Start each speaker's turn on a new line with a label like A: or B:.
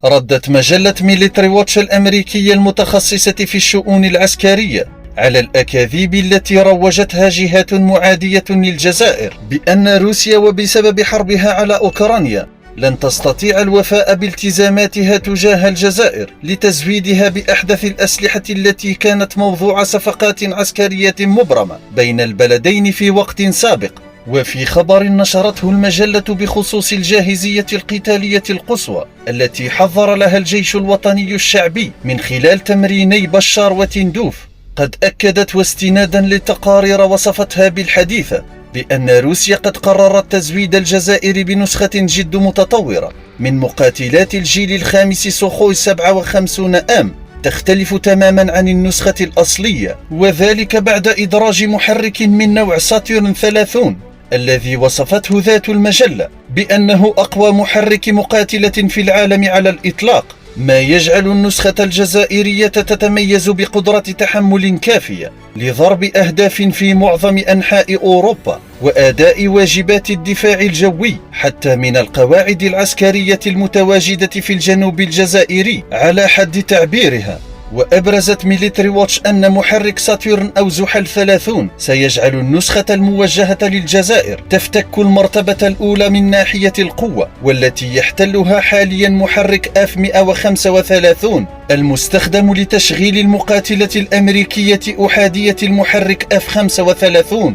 A: ردت مجلة ميليتري ووتش الأمريكية المتخصصة في الشؤون العسكرية على الأكاذيب التي روجتها جهات معادية للجزائر بأن روسيا وبسبب حربها على أوكرانيا لن تستطيع الوفاء بالتزاماتها تجاه الجزائر لتزويدها بأحدث الأسلحة التي كانت موضوع صفقات عسكرية مبرمة بين البلدين في وقت سابق. وفي خبر نشرته المجلة بخصوص الجاهزية القتالية القصوى التي حضر لها الجيش الوطني الشعبي من خلال تمريني بشار وتندوف، قد أكدت واستنادا لتقارير وصفتها بالحديثة بأن روسيا قد قررت تزويد الجزائر بنسخة جد متطورة من مقاتلات الجيل الخامس سوخوي 57 آم تختلف تماما عن النسخة الأصلية، وذلك بعد إدراج محرك من نوع ساتيرن 30 الذي وصفته ذات المجلة بأنه أقوى محرك مقاتلة في العالم على الإطلاق، ما يجعل النسخة الجزائرية تتميز بقدرة تحمل كافية لضرب أهداف في معظم أنحاء أوروبا وأداء واجبات الدفاع الجوي حتى من القواعد العسكرية المتواجدة في الجنوب الجزائري على حد تعبيرها. وأبرزت ميليتري ووتش أن محرك ساتيرن أو زحل 30 سيجعل النسخة الموجهة للجزائر تفتك المرتبة الأولى من ناحية القوة، والتي يحتلها حاليا محرك اف 135 المستخدم لتشغيل المقاتلة الأمريكية أحادية المحرك اف 35